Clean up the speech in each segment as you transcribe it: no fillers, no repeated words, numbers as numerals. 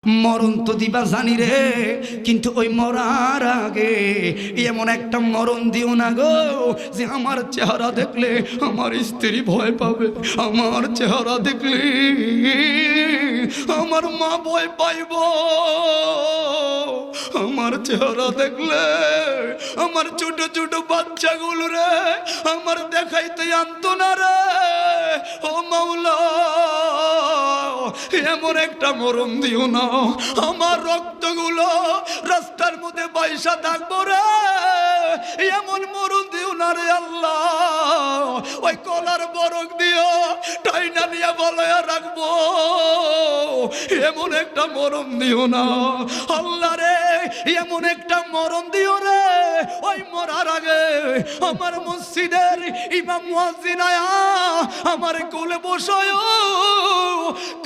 মরণ তো দিবা জানি রে, কিন্তু ওই মরার আগে এমন একটা মরণ দিও না গো যে আমার চেহারা দেখলে আমার স্ত্রী ভয় পাবে, আমার চেহারা দেখলে আমার মা ভয় পাইব, আমার চেহারা দেখলে আমার ছোট ছোট বাচ্চাগুলো রে আমার দেখাইতে আনতো না রে। ও মাওলা, এমন একটা মরণ দিও না আমার রক্তগুলো রাস্তার মধ্যে পয়সা থাকবো রে, এমন মরণ দিও না রে আল্লাহ। ওই কলার বরক দিও টাইনা নিয়ে বলয়া রাখবো, এমন একটা মরণ দিও না আল্লাহ রে, এমন একটা মরণ দিও রে ওই মরার আগে আমার মসজিদের ইমাম মুয়াজ্জিন আয়া আমার কোলে বসায়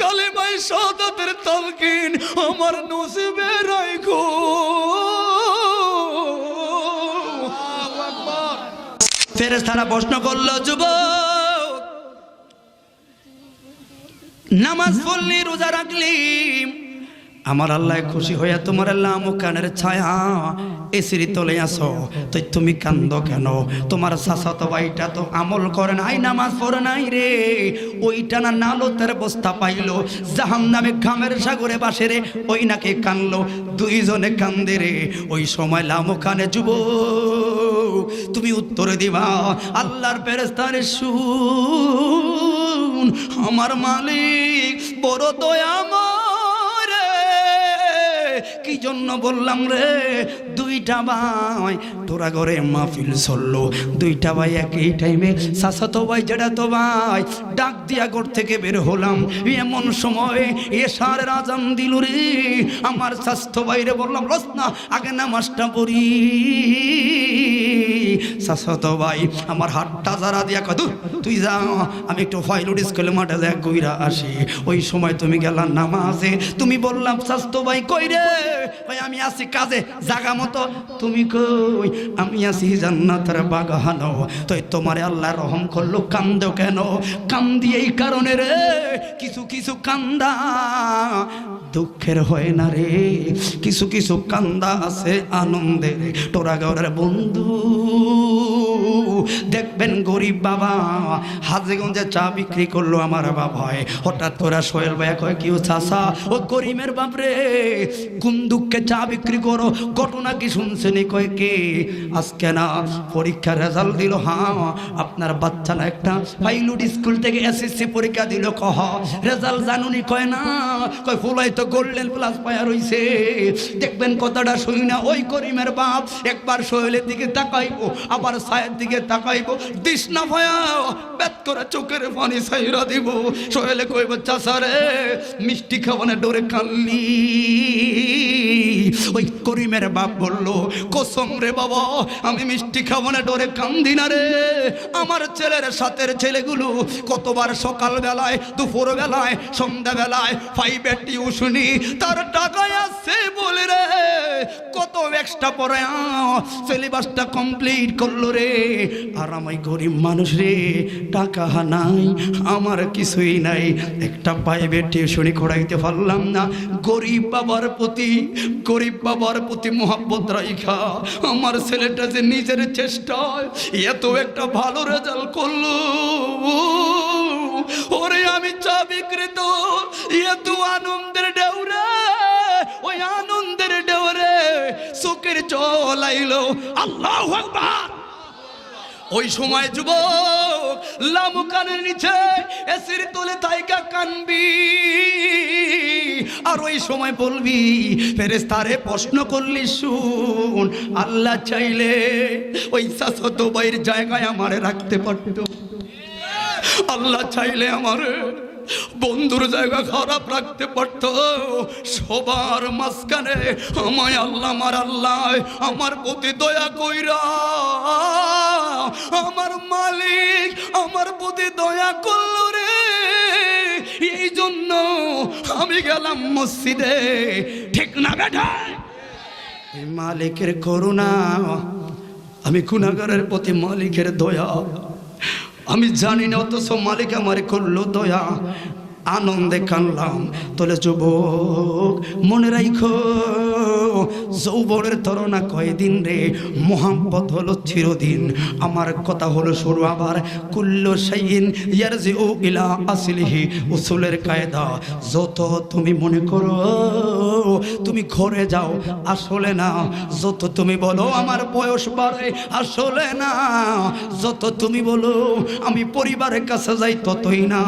কালেমায়ে শাহাদাতের তালকিন আমার নসিবে রাখো। ফেরেশতারা প্রশ্ন করল, যুবক নামাজ পড়লি রোজা রাখলি আমার আল্লাহ খুশি হইয়া তোমার আল্লাহ কানের ছায়া এসির তলে আসো, তো তুমি কান্দ কেন? তোমার চাচাতো ভাইটা তো আমল করে নাই, নামাজ পড়ে নাই রে, ওইটা না নালতের বস্তা পাইলো জাহান্নামে ঘামের সাগরে বাসে রে, ওই নাকি কানলো, দুইজনে কান্দে রে। ওই সময় লামো কানে, যুবক তুমি উত্তর দিবা আল্লাহর ফেরেশতারে, শুন আমার মালিক বড় দয়াময়, কি জন্য বললাম রে? দুইটা ভাই তোরা ঘরে মাহফিল চললো, দুইটা ভাই একই টাইমে চাচাতো ভাই জেঠাতো ভাই ডাক দিয়া ঘর থেকে বের হলাম, এমন সময় এশারের আজান দিল রে। আমার স্বাস্থ্য ভাইরে বললাম, রস না আগে নামাজটা পড়ি। চাচাতো ভাই আমার হাতটা যারা দিয়া কত তুই যা, আমি একটু ফাইলুড স্কুলে মাঠে দেখ গইরা আসি। ওই সময় তুমি গেলাম নামাজে, তুমি বললাম স্বাস্থ্য ভাই কই রে? ভাই আমি আছি কাজে, জাগা মতো। তুমি কই? আমি আছি জান্নাতের বাগানো। তো তোমারে আল্লাহ রহম করলো, কান্দো কেন? কান্দি এই কারণে রে, কিছু কিছু কান্দা দুঃখের হয় না রে, কিছু কিছু কান্দা আছে আনন্দের। টোরাগড়ের বন্ধু দেখবেন গরিব বাবা হাজীগঞ্জে চা বিক্রি করলো আমার বাবায়, হঠাৎ করে সোহেল ভাই কয়, কি চাচা ও করিমের বাপরে কোন দুঃখে চা বিক্রি করো, ঘটনা কি শুনছেন? কয় কে? আজকে না পরীক্ষার রেজাল্ট দিল, হ্যাঁ আপনার বাচ্চা না একটা ফাইলুড স্কুল থেকে এসএসসি পরীক্ষা দিল, কহ রেজাল্ট জানুনি? কয় না, কয় ফুলাই তো গোল্ডেন প্লাস পায়া রইছে। দেখবেন কথাটা শুনি না, ওই করিমের বাপ একবার সোহেলের দিকে তাকাইবো, আবার ছায়ের দিকে তাকাইবো, তৃষ্ণা ভয়া বেত করে চোখের পানি ছাইরা দিব। সোহেলে কইব, চাচা রে মিষ্টি খাওয়ানে ডোরে কানলি। ওই করিমের বাপ বলল, কসম রে বাবা আমি মিষ্টি খাওয়ানে ডোরে কান্দি না রে, আমার ছেলের সাথের ছেলেগুলো কতবার সকাল বেলায় দুপুর বেলায় সন্ধ্যা বেলায় 5 টিউশনি তার টাকায় আছে বলে রে, কত এক্সট্রা পরে সিলেবাসটা কমপ্লিট করলো রে। আর আমি গরিব মানুষ রে, টাকা নাই, আমার কিছুই নাই, একটা 5 টিউশনি করাইতে পারলাম না। গরিব বাবার প্রতি মোহাব্বত রাইখা আমার ছেলেটা যে নিজের চেষ্টায় এত একটা ভালো রেজাল্ট করলো, ওরে আমি চা বিক্রেত, এত আনন্দের ঢেউরে, ওই আনন্দের ঢেউরে চোখের জল আইলো। আল্লাহু আকবার। ওই সময় যুবক লামু কানের নিচে এসির তোলে তাইকা কানবি, আর ওই সময় বলবি ফেরেশতারে প্রশ্ন করলি, শুন আল্লাহ চাইলে ওই চাচাতো ভাইয়ের জায়গায় আমারে রাখতে পারতো, আল্লাহ চাইলে আমার বন্ধুর জায়গা খারাপ রাখতে পারতো, সবার মাঝখানে আমায় আল্লাহ আমার আল্লাহ আমার প্রতি দয়া কইরা, আমার মালিক আমার প্রতি দয়া করলো রে। এই জন্য আমি গেলাম মসজিদে, ঠিক না বেটা? মালিকের করুণা, আমি গুনাহগারের প্রতি মালিকের দয়া, আমি জানি না, অথচ মালিক আমার করলো দয়া। আনন্দে কানলাম। তোলে যুবক মনে রাখো, যৌবনের তরণা কয়দিন রে, মোহাম্মত হলো চিরদিন। আমার কথা হলো শুরু আবার, কুল্লু শাইইন ইয়ারজিউ ইলা আসলিহি, উসুলের কায়দা। যত তুমি মনে করো তুমি ঘরে যাও, আসলে না। যত তুমি বলো আমার বয়স বাড়ে, আসলে না। যত তুমি বলো আমি পরিবারের কাছে যাই, ততই না।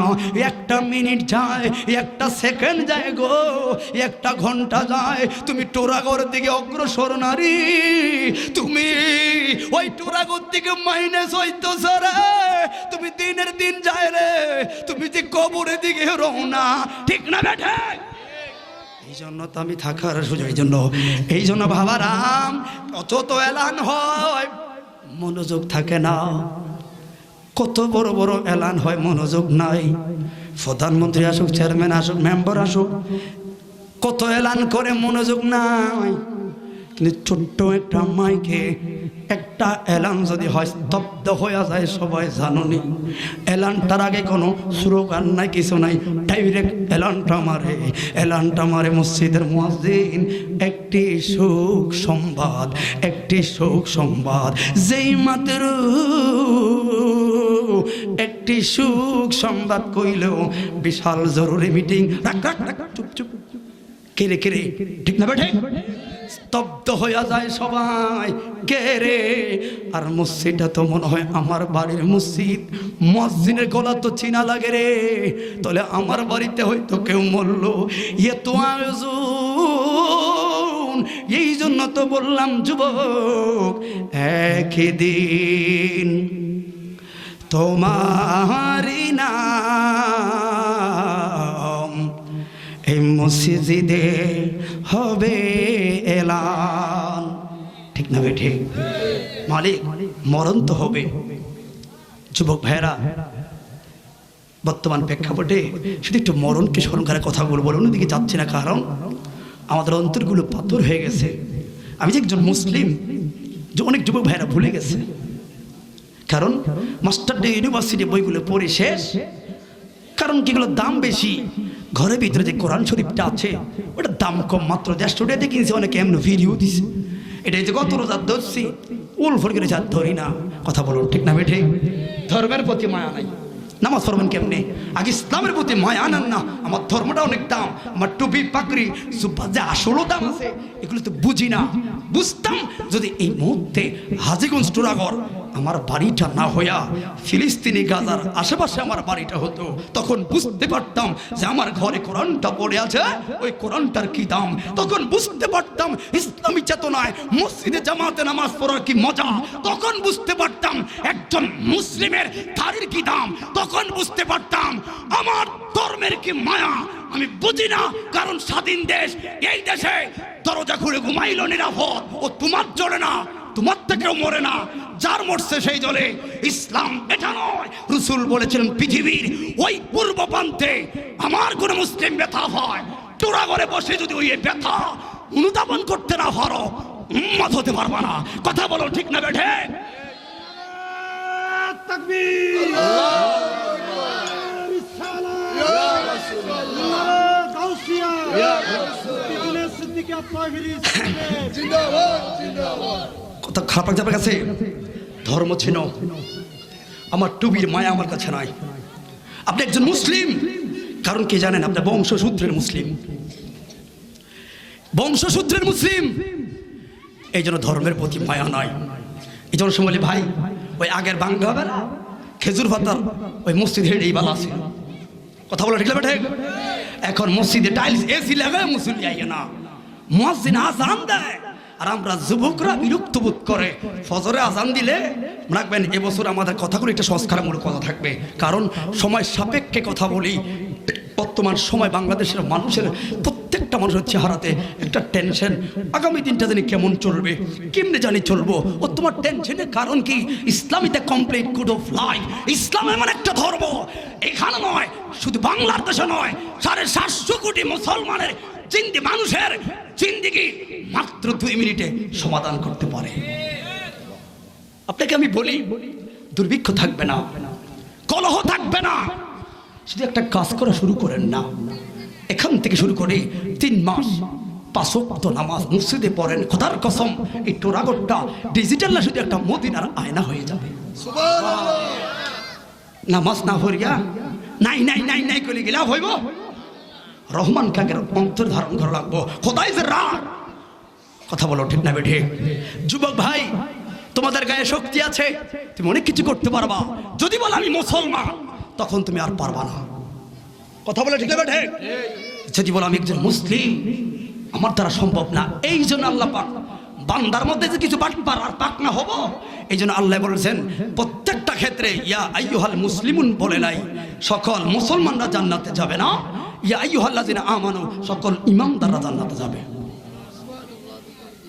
একটা মিনিট যায়, একটা সেকেন্ড যায় গো, একটা ঘন্টা যায়, তুমি টোরাগড় দিকে অগ্রসর নারী, তুমি ওই টোরাগড় দিকে মাইনাস হইতেছ রে, তুমি দিনের দিন যায় রে, তুমি যে কবরের দিকে রওনা, ঠিক না বেঠে? এই জন্য তো আমি থাকার সুযোগ, এই জন্য ভাবারাম কত তো এলান হয়, মনোযোগ থাকে না। কত বড় বড় এলান হয়, মনোযোগ নাই। প্রধানমন্ত্রী আসুক, চেয়ারম্যান আসুক, মেম্বার আসুক, কত এলান করে, মনোযোগ নাই। কিন্তু ছোট্ট একটা মাইকে একটা এলান যদি হয়, স্তব্ধ হয়ে যায়, সবাই জানুনি। এলানটার আগে কোনো স্লোগান নাই, কিছু নাই, ডাইরেক্ট এলানটা মারে মসজিদের মুয়াজ্জিন। একটি সুখ সংবাদ, একটি সুখ সংবাদ, যেই মাত্র একটি সুখ সংবাদ কইলেও বিশাল জরুরি মিটিং, রাখ রাখ রাখ, চুপ চুপ, কেরে কেরে, ঠিক না বেঠে? স্তব্ধ হয়ে যায় সবাই, কে রে? আর মসজিদটা তো মনে হয় আমার বাড়ির মসজিদ, মসজিদের গলা তো চিনা লাগে রে। তাহলে আমার বাড়িতে হয়তো কেউ মরলো, এ তো আয়োজন। এই জন্য তো বললাম যুবক, একদিন তোমারি নাম এই মসজিদে হবে এলান, ঠিক না বেঠে? মালিক, মরণ তো হবে। যুবক ভাইরা, বর্তমান প্রেক্ষাপটে শুধু একটু মরণকে স্মরণ করে কথা বলবো, অন্যদিকে যাচ্ছে না, কারণ আমাদের অন্তরগুলো পাথর হয়ে গেছে। আমি যে একজন মুসলিম, যে অনেক যুবক ভাইরা ভুলে গেছে, কারণ মাস্টার ডে ইউনিভার্সিটি বইগুলো পড়ে শেষ। কারণ কিগুলো দাম বেশি, ঘরের ভিতরে যে কোরআন শরীফটা আছে ওটার দাম কম, মাত্র 150 টাকা কিনছে, অনেকে এমন ভিডিও দিছে। এটাই যে গত রোজা ধরছি, উল ফরকে যা ধরি না, কথা বলুন, ঠিক না বেঠে? ধর্মের প্রতি মায়া নাই, নামাজ পড়বেন কেমনে? আগে ইসলামের প্রতি মায়া আনেন না। আমার ধর্মটা অনেক দাম, আমার টুপি পাকড়ি সুব্বা যে আসলও দাম আছে, এগুলো তো বুঝি না। বুঝতাম যদি এই মুহূর্তে হাজীগঞ্জ টোরাগড় আমার বাড়িটা না হইয়া ফিলিস্তিনি গাজার আশেপাশে আমার বাড়িটা হতো, তখন বুঝতে পারতাম যে আমার ঘরে কোরআনটা পড়ে আছে, ওই কোরআনটার কি দাম। তখন বুঝতে পারতাম ইসলামী চেতনায় মসজিদে জামাতে নামাজ পড়ার কি মজা। তখন বুঝতে পারতাম একজন মুসলিমের দাড়ির কি দাম। তখন বুঝতে পারতাম আমার ধর্মের কি মায়া। আমি বুঝি না, কারণ স্বাধীন দেশ, এই দেশে দরজা খুলে ঘুমাইল নিরাপদ, ও তোমার জন্য না, তোমার থেকেও মরে না, যার মরছে সেই জলে। ইসলাম এটা নয়। রাসূল বলেছিলেন পৃথিবীর ওই পূর্ব প্রান্তে আমার কোন মুসলিম ব্যথা হয়, টোরাগড়ে বসে যদি ওই ব্যথা অনুধাবন করতে না পারো, উম্মত হতে পারবা না। কথা বলো, ঠিক না বেঠে? তাকবীর, কথা খারাপ লাগছে আপনার কাছে? ধর্ম ছিল, আমার টুবির মায়া আমার কাছে নাই। আপনি একজন মুসলিম, কারণ কি জানেন? আপনার বংশসূত্রের মুসলিম, বংশসূত্রের মুসলিম, এই জন্য ধর্মের প্রতি মায়া নাই। এই জন্য সময় ভাই, ওই আগের বাঙ্গা হবে না খেজুর পাতার ওই মসজিদ হেঁটেই ভালো আছে। কথা বলো, ঠিক না? এখন মসজিদে টাইলস এসি লাগায় মুসলিম যাই না, মুয়াজ্জিন আযান দেয়, আর আমরা যুবকরা বিরক্ত বোধ করে। ফজরে আযান দিলে রাখবেন, এবছর আমাদের কথাগুলো একটা সংস্কারমূলক কথা থাকবে, কারণ সময় সাপেক্ষে কথা বলি। বর্তমান সময় বাংলাদেশের মানুষের প্রত্যেকটা মানুষের চেহারাতে একটা টেনশন, আগামী দিনটা জানি কেমন চলবে, কেমনে জানি চলবো। ও তোমার টেনশনের কারণ কি? ইসলামিতে কমপ্লিট কোড অফ লাইফ। ইসলাম এমন একটা ধর্ম, এখানে নয় শুধু বাংলাদেশে নয়, 750 কোটি মুসলমানের মানুষের জিন্দেগি মাত্র 2 মিনিটে সমাধান করতে পারে। আপনাকে আমি বলি, দুর্ভিক্ষ থাকবে না, কলহ থাকবে না, শুধু একটা কাজ করা শুরু করেন না, এখান থেকে শুরু করে 3 মাস 5 ওয়াক্ত নামাজ মসজিদে পড়েন, খোদার কসম এই টোরাগড়টা ডিজিটাল না শুধু একটা মদিনার আয়না হয়ে যাবে। নামাজ না হইয়া নাই নাই নাই নাই করে গেলা হইব। রহমান কাকের অন্তর ধারণ করা লাগবো। খোদাই যে রাগ, কথা বলো ঠিক না বেঠে? যুবক ভাই, তোমাদের গায়ে শক্তি আছে, তুমি অনেক কিছু করতে পারবা। যদি বলো আমি মুসলমান, তখন তুমি আর পারবা না। কথা বলে ঠিক না বেঠে? যদি বলো আমি একজন মুসলিম, আমার দ্বারা সম্ভব না। এই জন্য আল্লাহ পাক বান্দার মধ্যে যে কিছু বাটপার আর পাক না হবো, এই জন্য আল্লাহ বলেছেন প্রত্যেকটা ক্ষেত্রে ইয়া আইয়ুহাল মুসলিমুন বলে নাই সকল মুসলমানরা জান্নাতে যাবে না, ইয়া আইয়ুহাল্লাযিনা আমানু সকল ঈমানদাররা জান্নাতে যাবে।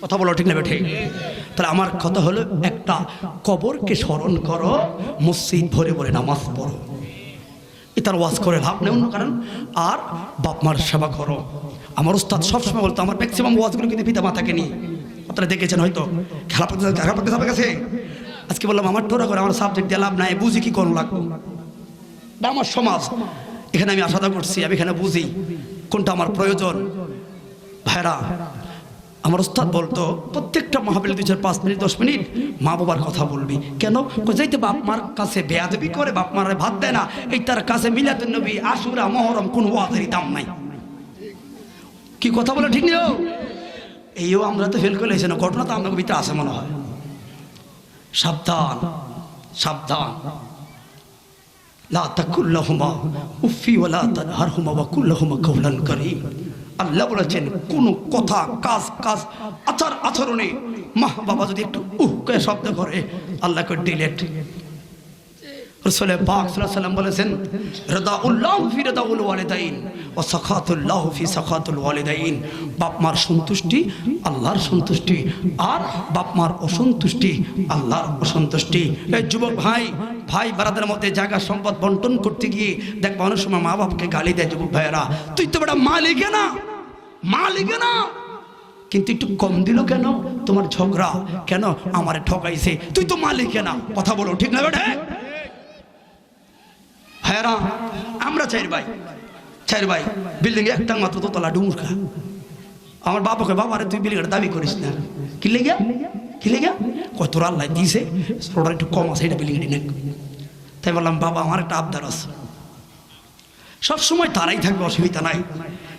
কথা বলো ঠিক না বেঠে? তাহলে আমার কথা হলো, একটা কবরকে স্মরণ করো, মসজিদ ভরে ভরে নামাজ পড়ো, এটার ওয়াজ করে লাভ নেই অন্য কারণ। আর বাপ মার সেবা করো। আমার উস্তাদ সবসময় বলতো, আমার ম্যাক্সিমাম ওয়াজগুলো কিন্তু পিতা মাতাকে নিয়ে, আপনারা দেখেছেন হয়তো, খেলা পড়তে যাবে গেছে। আজকে বললাম আমার তোরা করে আমার সাবজেক্ট দিয়ে লাভ নাই, বুঝি কি কোন লাগবো, আমার সমাজ এখানে আমি আশা করছি, আমি এখানে বুঝি কোনটা আমার প্রয়োজন। ভাইরা, আমার উস্তাদ বলতো প্রত্যেকটা মাহফিলে 2-4-5 মিনিট 10 মিনিট মা বাবার কথা বলবি। কেন? যাইতে বাপ মার কাছে বেয়াদবি করে, বাপ মারে ভাত দেয় না, এই তার কাছে মিলাদুন নবী, আশুরা, মহরম কোন ওয়াজেরই দাম নাই। কি কথা বলে ঠিক নেই? এইও আমরা তো ফেল করে না, ঘটনা তো আপনাকে ভিতরে আসে মনে হয়। সাবধান সাবধান, লা তাকুল্লাহুমা উফি ওয়ালা তানহারহুমা ওয়া কুল্লাহুমা কাওলান কারীম। আল্লাহ বলেছেন কোন কথা, কাজ কাজ, আচার আচরণে মা বাবা যদি একটু কে শব্দ করে, আল্লাহকে ডিলেট। রাসূল পাক সাল্লাল্লাহু আলাইহি ওয়াসাল্লাম বলেছেন রাদাউল্লাহু ফি রাদাউল ওয়ালিদাইন ওয়া সাখাতুল্লাহু ফি সাখাতুল ওয়ালিদাইন। বাপ মার সন্তুষ্টি আল্লাহর সন্তুষ্টি, আর বাপ মার অসন্তুষ্টি আল্লাহর অসন্তুষ্টি। এই যুবক ভাই, ভাই বারাদের মধ্যে জায়গা সম্পদ বন্টন করতে গিয়ে দেখবা অনেক সময় মা বাপকে গালি দেয়। যুবক ভাইয়েরা, তুই তো বেটা মালিকে না, মালিকে না, কিন্তু একটু কম দিল কেন? তোমার ঝগড়া কেন? আমারে ঠকাইছে, তুই তো মালিকে না। কথা বলো ঠিক না বেটা? ভাইরা, আমরা 4 ভাই, বিল্ডিং এ একটা মাত্র দোতলা ডুমুরখা। আমার বাবাকে, বাবারে তুই বিল্ডিং এর দাবি করিস না। কি লেগে? কি লেগে? কত আল্লাহ দিয়েছে, ওটা একটু কম আছে, এটা বিল্ডিং এটি নেই। তাই বললাম বাবা আমার একটা আবদার আছে, সবসময় তারাই থাকবে, অসুবিধা নাই,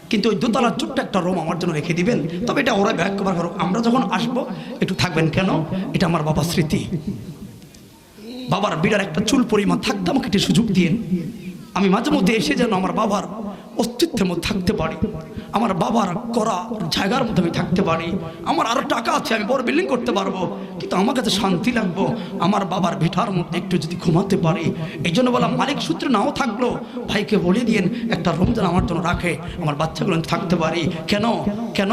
কিন্তু ওই দোতলার ছোট্ট একটা রুম আমার জন্য রেখে দিবেন। তবে এটা ওরা ব্যাখ্যা করো, আমরা যখন আসবো একটু থাকবেন। কেন? এটা আমার বাবার স্মৃতি। বাবার বিড়ার একটা চুল পরিমাণ থাকতে আমাকে একটু সুযোগ দিন, আমি মাঝে মধ্যে এসে যেন আমার বাবার অস্তিত্বের মধ্যে থাকতে পারি, আমার বাবার করা জায়গার মধ্যে আমি থাকতে পারি। আমার আরো টাকা আছে, আমি বড় বিল্ডিং করতে পারবো, কিন্তু আমার কাছে শান্তি লাগবো আমার বাবার ভিটার মধ্যে একটু যদি ঘুমাতে পারি। এই জন্য বললাম মালিক সূত্রে নাও থাকলো, ভাইকে বলে দিন একটা রুম যেন আমার জন্য রাখে, আমার বাচ্চাগুলো থাকতে পারি। কেন? কেন?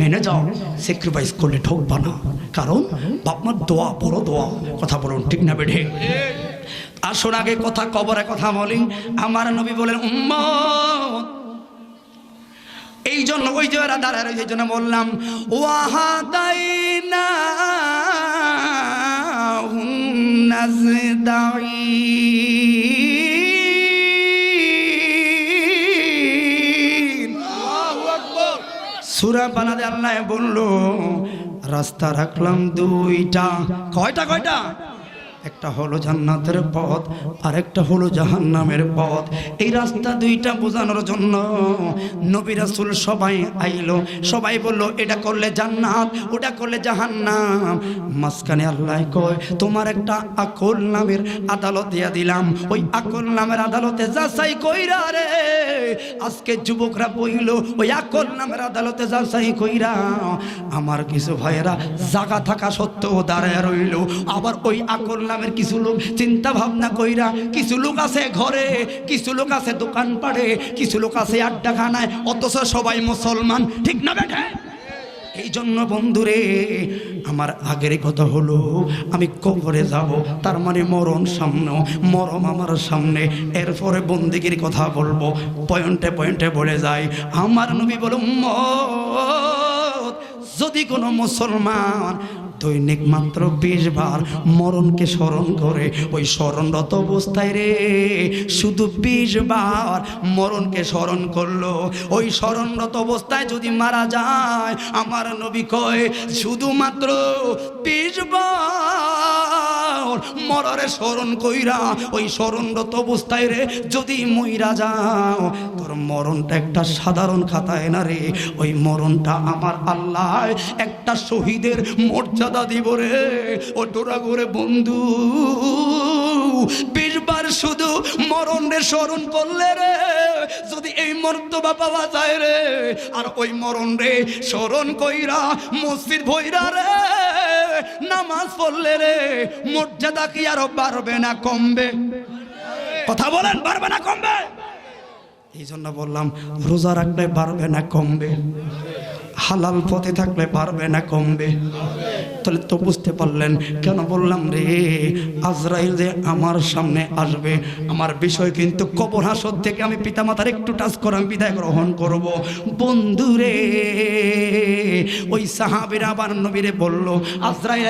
মেনে যাও, স্যাক্রিফাইস করলে ঠকবা না, কারণ বাপমার দোয়া বড় দোয়া। কথা বলুন ঠিক না বেঠে? আসুন আগে কথা কবরে কথা বলি। আমার নবী বলেন উম্মত, এই জন্য ওই যে ওরা দাঁড়ায়, এই জন্য বললাম ওয়াহাদাইনা নাজদাইন। সূরা বানাতে আল্লাহ বললো রাস্তা রাখলাম 2টা। কয়টা? কয়টা? একটা হলো জান্নাতের পথ, আর একটা হলো জাহান্নামের পথ। এই রাস্তা 2টা বোঝানোর জন্য নবী রাসূল সবাই আইলো, সবাই বলল এটা করলে জান্নাত, ওটা করলে জাহান্নাম। মাঝখানে আল্লাহ কয় তোমার একটা আকল নামের আদালত দিয়া দিলাম, ওই আকল নামের আদালতে যাচাই কইরা রে। আজকে যুবকরা বইল ওই আকল নামের আদালতে যাচাই কইরা আমার কিছু ভাইয়েরা জায়গা থাকা সত্ত্বেও দাঁড়ায় রইল। আবার ওই আকল নামের কিছু লোক চিন্তা ভাবনা কইরা, কিছু লোক আছে ঘরে, কিছু লোক আছে দোকান পাড়ে, কিছু লোক আছে আড্ডাখানায়, অথচ সবাই মুসলমান। ঠিক না বেটা? এই জন্য বন্ধুরে আমার আগের কথা হলো আমি কবরে যাব, তার মানে মরণ সামনে, মরম আমার সামনে, এরপরে বন্দেগীর কথা বলবো, পয়েন্টে পয়েন্টে বলে যাই। আমার নবী বলে উম্মত যদি কোনো মুসলমান দৈনিক মাত্র 20 বার মরণকে স্মরণ করে, ওই স্মরণরত অবস্থায় রে শুধু 20 বার মরণকে স্মরণ করলো, ওই স্মরণরত অবস্থায় যদি মারা যায়, আমার নবী কয় শুধুমাত্র 20 বার মরারে স্মরণ কইরা ওই স্মরণরত অবস্থায় রে যদি মইরা যাও, তোর মরণটা একটা সাধারণ খাতায় না রে, ওই মরণটা আমার আল্লাহ একটা শহীদের মর্যাদা দিব রে। ও তোরা করে বন্ধু 20 বার শুধু মরণের স্মরণ করলে রে যদি এই মর্তবা পাওয়া যায় রে, আর ওই মরণ রে স্মরণ কইরা মসজিদ ভইরা রে নামাজ পড়লে রে মর্যাদা কি আরো বাড়বে না কমবে? কথা বলেন, বাড়বে না কমবে? এই জন্য বললাম রোজা রাখলে বাড়বে না কমবে, হালাল পথে থাকলে পারবে না কমবে। তাহলে তো বুঝতে পারলেন কেন বললাম রে আজরাইল যে আমার সামনে আসবে, আমার বিষয় কিন্তু কবর হাসর থেকে আমি পিতামাতার একটু টাচ করে আমি বিদায় গ্রহণ করব। বন্ধুরে ওই সাহাবীরা আবার নবীরে বলল আজরাইল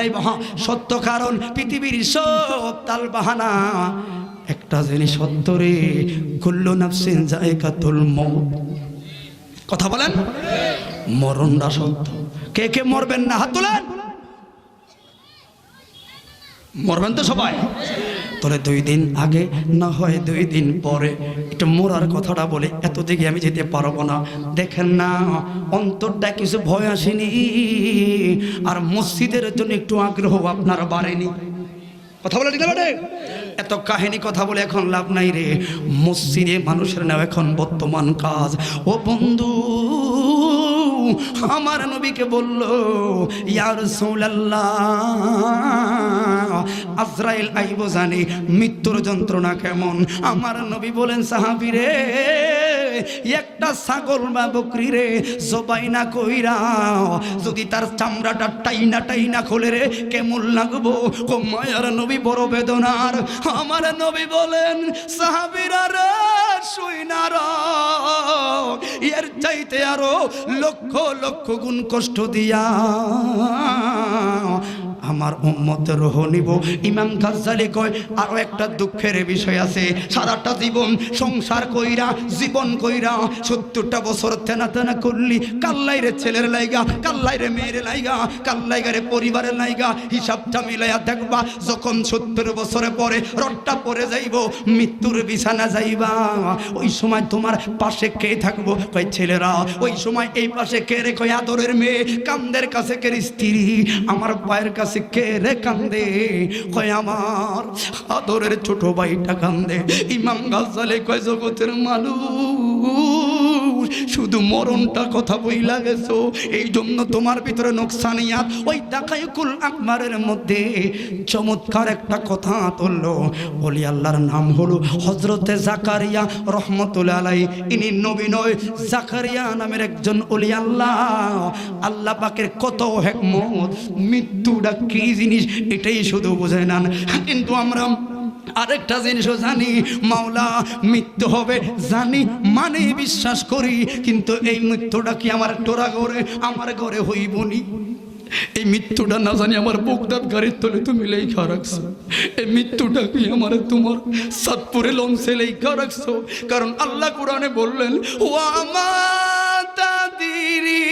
সত্য, কারণ পৃথিবীর সব তাল বাহানা একটা জিনিস সত্য রে, কুল্লু নাফসিন যায়কাতুল মউত। কথা বলেন, মরণটা সত্য। কে কে মরবেন না হাত তোলেন? মরবেন তো সবাই? তাহলে 2 দিন আগে না হয় 2 দিন পরে একটু মরার কথাটা বলে এত দিকে আমি যেতে পারবো না। দেখেন না অন্তরটা কিছু ভয় আসেনি, আর মসজিদের জন্য একটু আগ্রহ আপনার বাড়েনি। কথা বলে ঠিক না? এত কাহিনী কথা বলে এখন লাভ নাই রে। মসজিদে মানুষের নাও এখন বর্তমান কাজ। ও বন্ধু আমার নবীকে বলল ইয়া রাসূলুল্লাহ আজরাইল আইব জানি মৃত্যুর যন্ত্রণা কেমন। আমার নবী বলেন সাহাবী রে একটা ছাগল বা বকরি রে জবাই না কইরা যদি তার চামড়াটা টাইনা টাইনা খোলে রে কেমন লাগবো? ও মায়ার নবী বড় বেদনার। আমার নবী বলেন সাহাবীরা রে শুইনা রা এর চাইতে আরো লক্ষ লক্ষ গুণ কষ্ট দিয়া আমার উম্মতের রূহ নিব। ইমাম গাজ্জালি কয় আরো একটা দুঃখের বিষয় আছে, সারাটা জীবন সংসার কইরা জীবন কইরা 70টা বছর তেনা তেনা করলি, কাল্লাইরে ছেলের লাইগা, কাল্লাইরে মেয়ের লাইগা, কাল্লাইগারে পরিবারের লাইগা, হিসাবটা মিলাইয়া দেখবা যখন 70 বছরে পরে রডটা পরে যাইব, মৃত্যুর বিছানা যাইবা, ওই সময় তোমার পাশে কে থাকবো? কয় ছেলেরা। ওই সময় এই পাশে কে রে? কয় আদরের মেয়ে। কান্দের কাছে কে স্ত্রী? আমার পায়ের কাছে কে রে কান্দে? কয় আমার আদরের ছোট ভাইটা কান্দে। ইমাম গাজ্জালি কয় জগতের মানুষ শুধু মরণটা কথা বইলা গেছো, এই জন্য তোমার ভিতরে নোকসানিয়াত। ওই দাকাইকুল আকবারের মধ্যে চমৎকার একটা কথা তুললো। ওলি আল্লাহর নাম হলো হযরতে জাকারিয়া রহমতুল্লাহ আলাইহি। ইনি নবী নয়, জাকারিয়া নামের একজন ওলি আল্লাহ। আল্লাহ পাকের কত হিকমত। মৃত্যুটা কি জিনিস এটাই শুধু বুঝে নেন, কিন্তু আমরা আরেকটা জিনিসও জানি, মাওলা মৃত্যু হবে জানি, মানে বিশ্বাস করি, কিন্তু এই মৃত্যুটা কি আমার তোরা ঘরে আমার ঘরে হইবনি? এই মৃত্যুটা না জানি আমার বগদাদ গাড়ির তলে তুমি লেখা রাখছো, এই মৃত্যুটা কি আমার তোমার সাতপুরে লঞ্চে লেখা রাখছো? কারণ আল্লাহ কোরআনে বললেন ওয়া মা তাদরি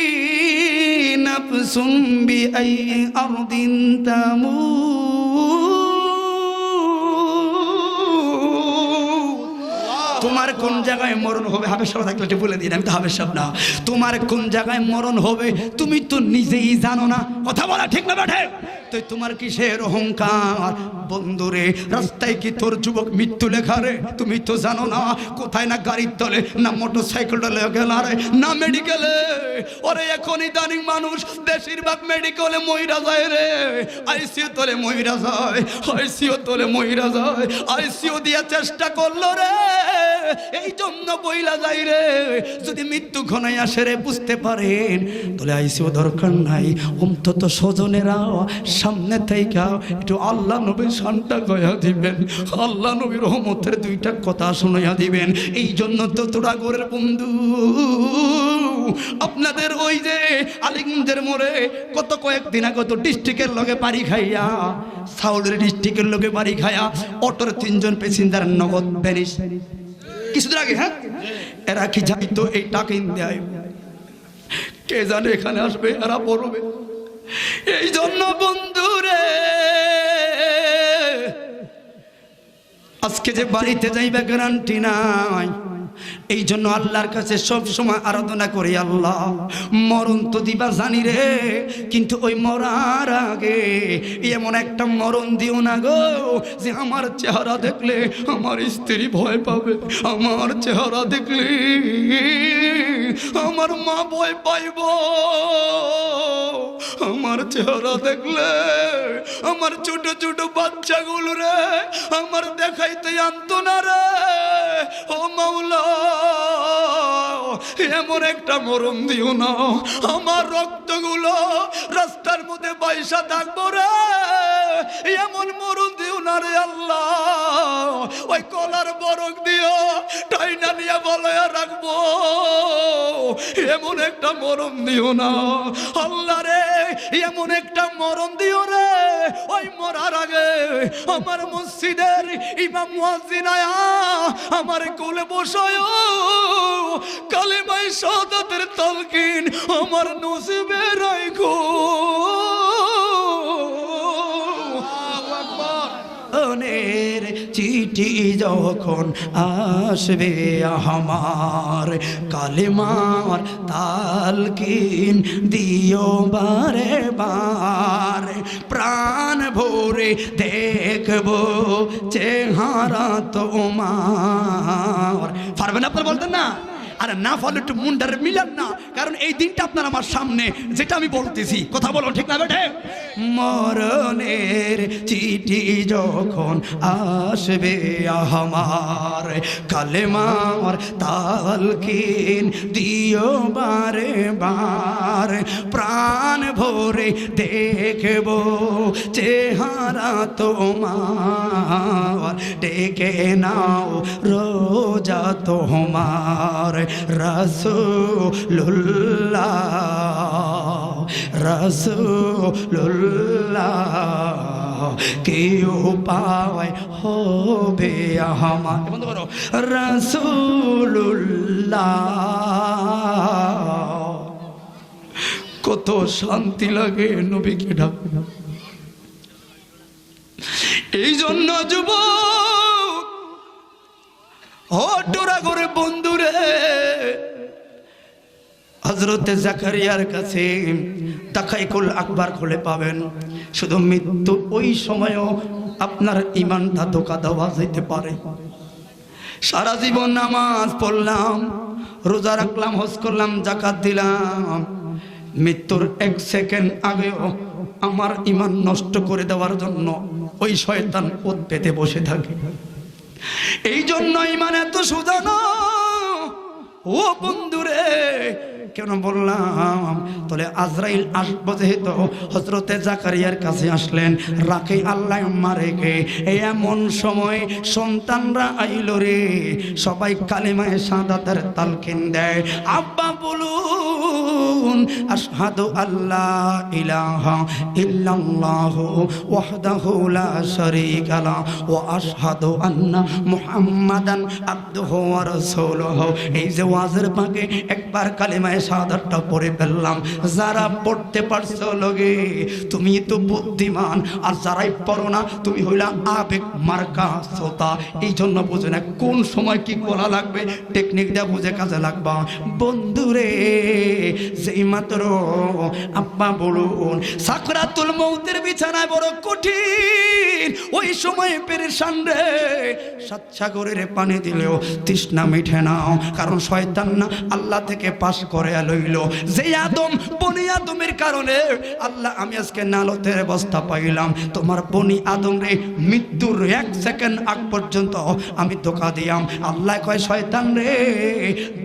নাফসুম বিআই আরদিন তামুত। তোমার কোন জায়গায় মরণ হবে, হাবেশ সাহেব থাকলে একটু বলে দিন, আমি তো হাবেশ সাহেব না। তোমার কোন জায়গায় মরণ হবে তুমি তো নিজেই জানো না। কথা বলা ঠিক না বেঠে? তো তোমার কিসের অহংকার? বন্ধুরে রাস্তায় কি তোর যুবক মৃত্যু লেখা রে? তুমি তো জানো না কোথায় না গাড়ির তলে, না মোটর সাইকেলটা গেল রে, না মেডিকেলে। ওরে এখন ইদানিং মানুষ বেশিরভাগ মেডিকেলে মহিলা যায় রে, আইসিইউ তলে মহিলা যায়, আইসিইউ তলে মহিলা যায়। আইসিইউ দিয়া চেষ্টা করলো রে এই জন্য বইলা যাই রে, যদি মৃত্যু ঘনাই আসে রে বুঝতে পারেন, তাহলে আইসিও দরকার নাই, অন্তত স্বজনেরা সামনে থেকে একটু আল্লাহ নবীর শানটা গয়া দিবেন, আল্লাহ নবীর রহমতের দুইটা কথা শুনাইয়া দিবেন। এই জন্য তো তোরা গোরের বন্ধু আপনাদের ওই যে আলিগঞ্জের মোড়ে কত কয়েকদিন আগে তো ডিস্ট্রিক্টের লগে বাড়ি খাইয়া, সাউলের ডিস্ট্রিক্টের লগে বাড়ি খাইয়া অটোর 3 জন প্যাসেঞ্জার নগদ ব্যানিশ কিছুদিন আগে। হ্যাঁ, এরা কি যাইতো এই টাকা ইন্ডিয়ায়, কে জানে এখানে আসবে, এরা পড়বে। এই জন্য বন্ধুরে আজকে যে বাড়িতে যাইবে গ্যারান্টি নাই। এই জন্য আল্লাহর কাছে সব সময় আরাধনা করি, আল্লাহ মরণ তো দিবা জানি রে, কিন্তু ওই মরার আগে এমন একটা মরণ দিও না গো যে আমার চেহারা দেখলে আমার স্ত্রী ভয় পাবে, আমার চেহারা দেখলে আমার মা ভয় পাইব, আমার চেহারা দেখলে আমার ছোট ছোট বাচ্চাগুলো রে আমার দেখাইতে আনতো না রে। ও মাওলা, এমন একটা মরণ দিও না আমার রক্তগুলো রাস্তার মধ্যে বাইসা থাকবো রে, এমন মরণ দিও না রে আল্লাহ। ওই কলার বরক দিও টাইনা নিয়ে বলয়া রাখবো, এমন একটা মরণ দিও না আল্লাহ রে, এমন একটা মরণ দিও রে ওই মরার আগে আমার মসজিদের ইমাম মুয়াজ্জিন আয়া আমার কোলে বসায় কালেমায়ে শাহাদাতের তালকিন আমার নসিবে রাখো। অনের চিঠি যখন আসবে আমার, কালেমার তালকিন দিও বারে বার, প্রাণ ভরে দেখবো চেহারা তোমার। পারবেন আপনারা বলতেন না? আরে না ফলে একটু মুন্ডার মিলান না, কারণ এই দিনটা আপনার আমার সামনে, যেটা আমি বলতেছি কথা বলো ঠিক না বেঠে? মরণের চিঠি যখন আসবে আমার, কালেমার তালকিন দিও বারে বার, প্রাণ ভরে দেখবো চেহারা তোমার, ডেকে নাও রোজা তোমার রাসূলুল্লাহ, রাসূলুল্লাহ, কেউ পায় হবে আমার, বন্ধ করো, রাসূলুল্লাহ। কত শান্তি লাগে নবীকে ডাক। এই জন্য যুবক ও ডোরা করে বন্ধুরে, হযরতে জাকারিয়ার কাছে তাকাইকুল আকবার খুলে পাবেন। শুধু মৃত্যু ওই সময়ও আপনার ইমানটা ধোঁকা দেওয়া যেতে পারে। সারা জীবন নামাজ পড়লাম, রোজা রাখলাম, হজ করলাম, যাকাত দিলাম, মৃত্যুর 1 সেকেন্ড আগেও আমার ইমান নষ্ট করে দেওয়ার জন্য ওই শয়তান পথ পেতে বসে থাকে। এই জন্য ইমান এত সোজা না ও বন্ধুরে। কেন বললাম? তাহলে আজরাইল আসবো যেহেতু হযরতে জাকারিয়ার কাছে আসলেন, রাখে আল্লাহ মারেকে এমন সময় সন্তানরা আইল রে, সবাই কালেমায়ে শাহাদাতের তালকিন দেয়। আব্বা বলুন আশহাদু আল্লা ইলাহা ইল্লাল্লাহু ওয়াহদাহু লা শারীকা লা ওয়া আশহাদু আন্না মুহাম্মাদান আবদুহু ওয়া রাসূলুহু। এই যে ওয়াজের পাকে একবার কালেমায়ে শাহাদাতটা পড়ে ফেললাম। যারা পড়তে পারছো লগে তুমি তো বুদ্ধিমান, আর যারাই পড়ো না তুমি হইলা আবেগ মার্কা শ্রোতা। এই জন্য বুঝে না কোন সময় কি বলা লাগবে, টেকনিক দিয়ে বুঝে কাজে লাগবা। বন্ধুরে যেই মাত্র আব্বা বলুন সাকরাতুল মউতের বিছানায় বড় কঠিন, ওই সময় পেরেশান রে, 7 সাগরের পানি দিলেও তৃষ্ণা মিঠে না, কারণ শয়তান না আল্লাহ থেকে পাস করে কয়া লইল যে আদম বনি আদমের কারণে আল্লাহ আমি আজকে নালতের বস্তা পাইলাম, তোমার বনি আদম রে মৃত্যুর 1 সেকেন্ড আগ পর্যন্ত আমি ধোঁকা দিয়াম। আল্লাহ কয় শয়তান রে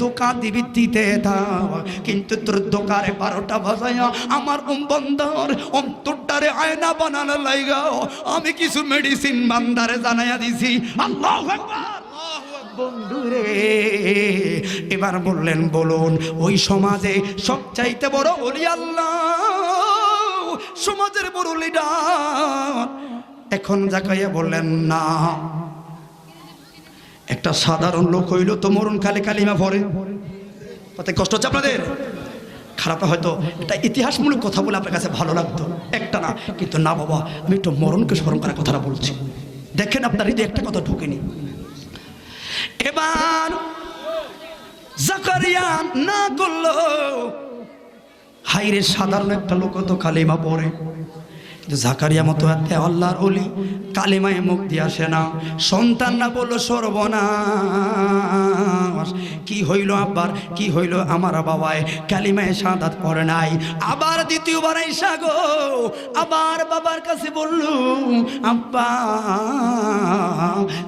ধোঁকা দিবি দিতে দাও, কিন্তু তোর ধোঁকারে 12টা বাজায়া আমার বন্দার অন্তরটারে আয়না বানানো লাইগাও আমি কিছু মেডিসিন বান্দারে জানাইয়া দিছি। আল্লাহু আকবার। বন্ধুরে এবার বললেন বলুন ওই সমাজে সবচাইতে বড় ওলি আল্লাহ, সমাজের বড় লিডার। এখন জাকাইয়া বললেন না, একটা সাধারণ লোক হইল তো মরণ কালে কালিমা পড়ে, তাতে কষ্ট হচ্ছে আপনাদের? খারাপ হয়তো এটা ইতিহাসমূলক কথা বলে আপনার কাছে ভালো লাগতো, একটা না, কিন্তু না বাবা আমি একটু মরণকে স্মরণ করার কথাটা বলছি। দেখেন আপনার হৃদয়ে একটা কথা ঢুকেনি। এবার জাকারিয়া না করলো, হাইরে সাধারণ একটা লোক তো কালিমা পড়ে, জাকারিয়া মতো আল্লাহর ওলি কালিমায় মুখ দিয়ে আসে না। সন্তান না বললো সর্বনাশ, কি হইল আব্বার, কি হইল আমার বাবায় কালিমায় শাহাদাত পড়ে নাই। আবার দ্বিতীয়বার আইসা গো আবার বাবার কাছে বলল আব্বা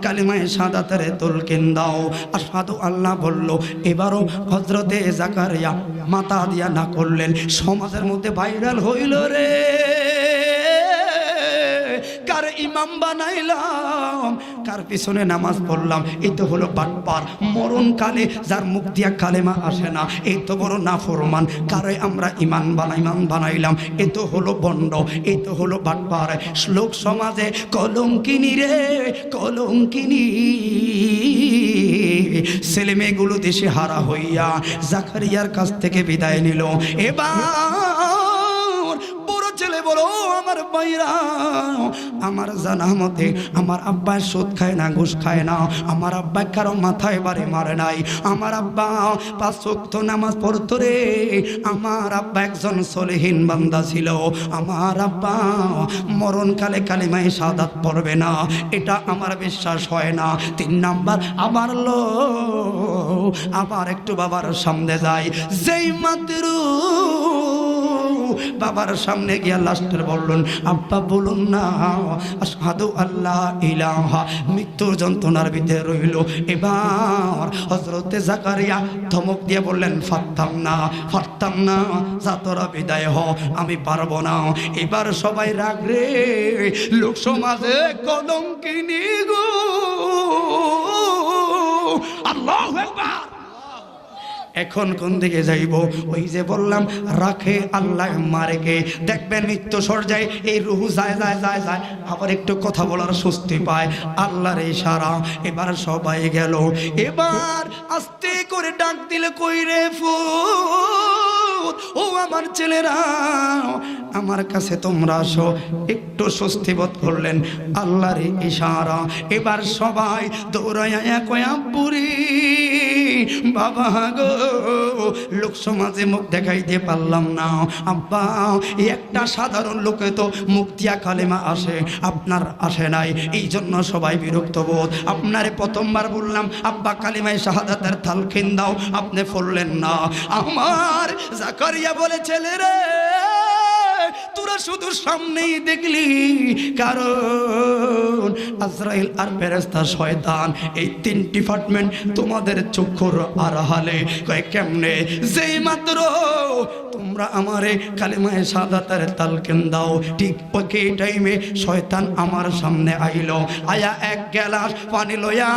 কালিমায় শাহাদাতের তলকিন দাও, আশহাদু আল্লাহ বলল। এবারও হযরতে জাকারিয়া মাথা দিয়া না করলেন, সমাজের মধ্যে ভাইরাল হইল রে কার ইমাম বানাইলাম, কার পিছনে নামাজ পড়লাম, এই তো হলো বাটপার। মরণকালে যার মুখ দিয়া কালেমা আসে না, এই তো বড় নাফরমান। কারে আমরা ইমান বানাইলাম, এই তো হলো বন্ড, এই তো হলো বাটপার। শ্লোক সমাজে কলঙ্কিনী রে কলঙ্কিনী। ছেলে মেয়েগুলো দেশে হারা হইয়া জাকারিয়ার কাছ থেকে বিদায় নিল। এবার বড় ছেলে বলো আমার ভাইরা, আমার জানা মতে আমার আব্বা সুদ খায় না, ঘুষ খায় না, আমার আব্বা কারো মাথায় বাড়ি মারে নাই, আমার আব্বা 5 ওয়াক্ত নামাজ পড়তো রে, আমার আব্বা একজন সলিহীন বান্দা ছিল, আমার আব্বা মরণকালে কালিমায়ে শাহাদাত পড়বে না, এটা আমার বিশ্বাস হয় না। 3 নাম্বার আবার আবার একটু বাবার সামনে যায়, যেই মাত্র বাবার সামনে গিয়া লাস্টের বললেন আব্বা বলুন না আশহাদু আল্লাহ ইলাহা, মৃত্যুর যন্ত্রণার ভিতরে রইল। এবার হযরতে জাকারিয়া ধমক দিয়ে বললেন পারতাম না, যা তোরা বিদায় হ, আমি পারবো না। এবার সবাই রাগ রে, লোক সমাজে কলঙ্কিনী গো। আল্লাহু আকবার। এখন কোন দিকে যাইব? ওই যে বললাম রাখে আল্লাহ মারে কে, দেখবেন মৃত্যু সরজায় এই রুহু যায় যায় যায় যায়, আবার একটু কথা বলার স্বস্তি পায়, আল্লাহর ইশারা। এবার সবাই গেল, এবার আস্তে করে ডাক দিলে কই রে ফুত, ও আমার ছেলেরা আমার কাছে তোমরা আসো। একটু স্বস্তি বোধ করলেন, আল্লাহর ইশারা। এবার সবাই দৌড়াইয়া কয় আব্বুরি বাবা গো, লোক সমাজে মুখ দেখাইতে পারলাম না আব্বা, একটা সাধারণ লোকে তো মুখ দিয়া কালেমা আসে, আপনার আসে নাই, এই জন্য সবাই বিরক্ত বোধ। আপনারে প্রথমবার বললাম আব্বা কালিমায়ে শাহাদাতের তালকিন দাও, আপনি পড়লেন না। আমার জাকারিয়া বলে ছেলে রে তোরা শুধু সামনেই দেখলি, কারণ আজরাইল আর ফেরেশতা শয়তান এই 3 ডিপার্টমেন্ট তোমাদের চক্ষুর আড়ালে। কয় কেমনে? যেই মাত্র তোমরা আমারে কালিমায়ে শাহাদাতের তালকিন দাও, ঠিক ওই টাইমে শয়তান আমার সামনে আইলো, আয়া 1 গ্লাস পানি লইয়া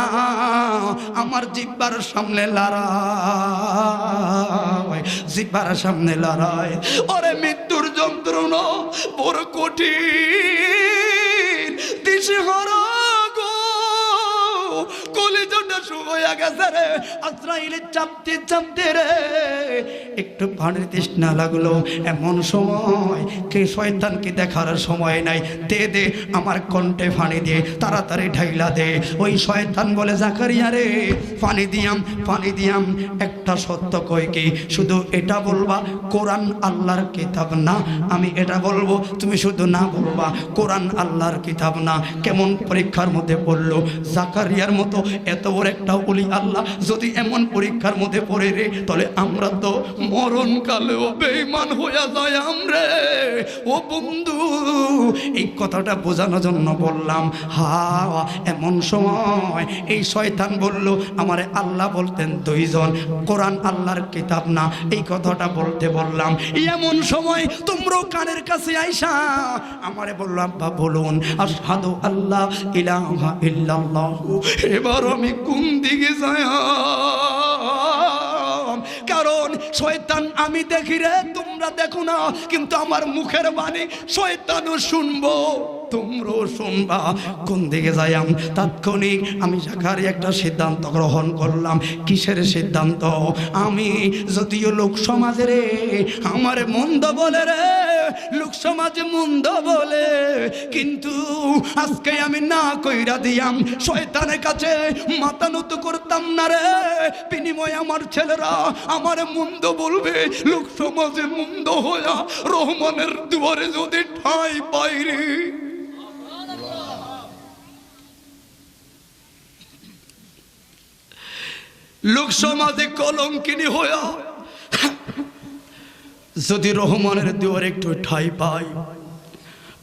আমার জিহ্বার সামনে লড়াই, জিহ্বার সামনে লড়াই। ওরে মৃত্যুর যন্ত্রণা বড় কঠিন, দিশেহারা গো, কলিজাটা শুকিয়ে গেছে রে, আজরাইলে চাপতে চাপতে রে একটু পানির তৃষ্ণা লাগলো। এমন সময় কে শয়তানকে দেখার সময় নাই, দে দে আমার কণ্ঠে পানি দিয়ে তাড়াতাড়ি ঢাইলা দে। ওই শয়তান বলে জাকারিয়া রে পানি দিয়াম, একটা সত্য কই কি, শুধু এটা বলবা কোরআন আল্লাহর কিতাব না, আমি এটা বলবো তুমি শুধু না বলবা কোরআন আল্লাহর কিতাব না। কেমন পরীক্ষার মধ্যে পড়লো, জাকারিয়ার মতো এত বড় একটা ওলি আল্লাহ যদি এমন পরীক্ষার মধ্যে পড়ে রে, তাহলে আমরা তো মরণকালেও বেঈমান হইয়া যাই আমরে। ও বন্ধু, এই কথাটা বোঝানোর জন্য বললাম। এমন সময় এই শয়তান বলল, আমারে আল্লাহ বলতেন দুইজন, কোরআন আল্লাহর কিতাব না, এই কথাটা বলতে বললাম। এমন সময় তোমরা কানের কাছে আইসা আমারে বলল, আব্বা বলুন আশহাদু আল্লাহ ইলাহা ইল্লাল্লাহ। এবার আমি কোন দিকে যাই? কারণ শয়তান আমি দেখি রে, তোমরা দেখো না, কিন্তু আমার মুখের বাণী শয়তানও শুনবো, তোমরাও শুনবা। কোন দিকে যাইম? তাৎক্ষণিক আমি জাকারিয়া একটা সিদ্ধান্ত গ্রহণ করলাম। কিসের সিদ্ধান্ত? আমি যদিও লোক সমাজে রে আমার মন্দ বলে রে, লোক সমাজে মন্দ বলে, কিন্তু আজকে আমি না কইরা দিয়াম, শয়তানের কাছে মাথা নত করতাম না রে। বিনিময়ে আমার ছেলেরা আমার মন্দ বলবে, লোক সমাজে মন্দ হইয়া রহমানের দুয়ারে যদি ঠাঁই পাইরে। লোক সমাজে কলঙ্কিনী হইয়া যদি রহমানের দুয়ারে একটু ঠাঁই পাই,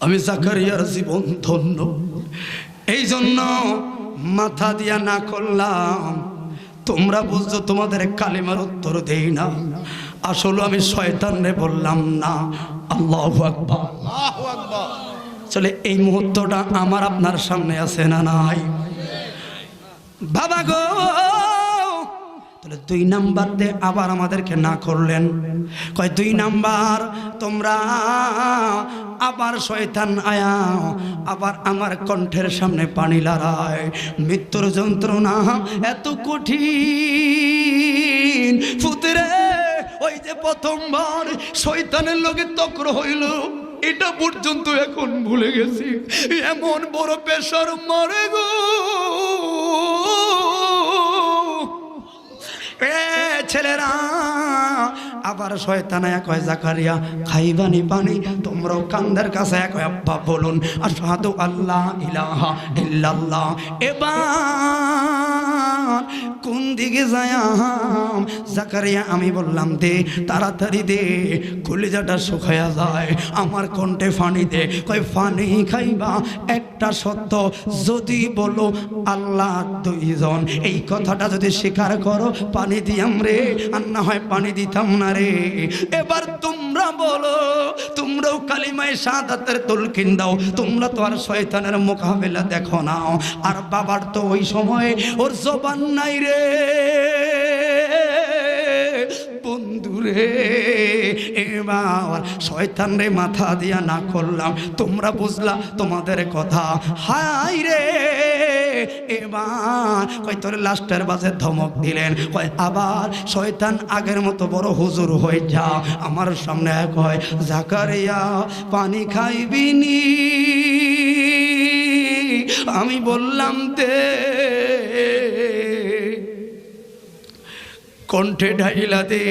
আমি জাকারিয়ার জীবন ধন্য। এই জন্য মাথা দিয়া না করলাম। তোমরা বুঝছো তোমাদের কালিমার উত্তর দেই না, আসলে আমি শয়তানরে বললাম না। আল্লাহু আকবার, আল্লাহু আকবার। চলে এই মুহূর্তটা আমার আপনার সামনে আছে না নাই? বাবা গো, তাহলে 2 নাম্বার দে আবার আমাদেরকে না করলেন। কয় 2 নাম্বার, তোমরা আবার শয়তান আয়া আবার আমার কণ্ঠের সামনে পানি লড়ায়। মৃত্যুর যন্ত্রণা এত কঠিন ফুতরে, ওই যে প্রথমবার শয়তানের লগে তক্র হইল, এটা পর্যন্ত এখন ভুলে গেছি। এমন বড় প্রেশার মারে গো ছেলেরা। আবার শয়তান কয়, জাকারিয়া খাইবানি পানি? তোমরাও কান্দের কাছে কয়, আব্বা বলুন আশহাদু আল্লাহ ইলাহা ইল্লাল্লাহ। এবার কোন দিকে যায়াম? জাকারিয়া আমি বললাম দে, তাড়াতাড়ি দে, কলিজাটা শুকায়া যায়, আমার কণ্ঠে পানি দে। কয় পানি খাইবা? একটা সত্য, যদি বলো আল্লাহ দুইজন, এই কথাটা যদি স্বীকার করো পানি দিয়াম রে, আর না হয় পানি দিতাম না রে। এবার তোমরা বলো, তোমরাও কালিমায়ে শাহাদাতের তুলকিন দাও। তোমরা তো আর শয়তানের মোকাবেলা দেখো না। আর বাবার তো ওই সময় ওর জবান নাই রে বন্ধুরে। এবার শয়তান রে মাথা দিয়া না করলাম, তোমরা বুঝলা তোমাদের কথা। হাই রে, এবার কয় তোর লাস্টের বাজে ধমক দিলেন। কয় আবার শয়তান আগের মতো বড় হুজুর হয়ে যা। আমার সামনে কয়, জাকারিয়া পানি খাইবিনি? আমি বললাম দে। কণ্ঠে ঢাইলা দে।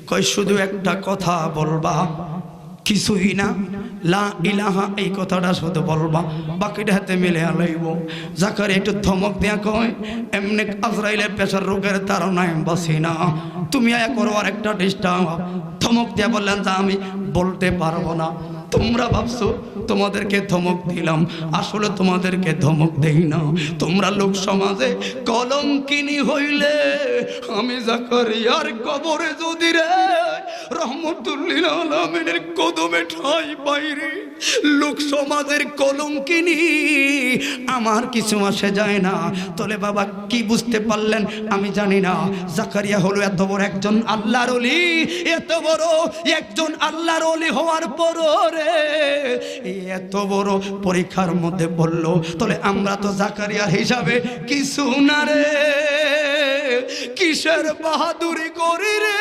কয় শুধু একটা কথা বলবা, কিছুই না, লা ইলাহা, এই কথাটা শুধু বলবা, বাকিটা হাতে মিলে আলাইব। জাকারিয়া একটু ধমক দেয়া কয়, এমনি আজরাইলের পেশার রোগের তাড়নায় বাসি না, তুমি আয়া করো আর একটা ডিস্টার্ব। ধমক দেয়া বললেন যে আমি বলতে পারবো না। তোমরা ভাবছো তোমাদেরকে ধমক দিলাম, আসলে তোমাদেরকে ধমক দেই না। তোমরা লোক সমাজে কলঙ্কিনী হইলে আমি জাকারিয়ার কবরে যদি রে রহমতুল্লিল আলামিনের কদমে ঠাঁই পাইরে, লোক সমাজের কলঙ্কিনী আমার কিছু আসে যায় না। তলে বাবা কি বুঝতে পারলেন আমি জানি না। জাকারিয়া হলো এত বড় একজন আল্লাহর ওলি, এত বড় একজন আল্লাহর ওলি হওয়ার পরও এত বড় পরীক্ষার মধ্যে বলল, তলে আমরা তো জাকারিয়ার হিসাবে কিছু না রে, কিসের বাহাদুরি করি রে।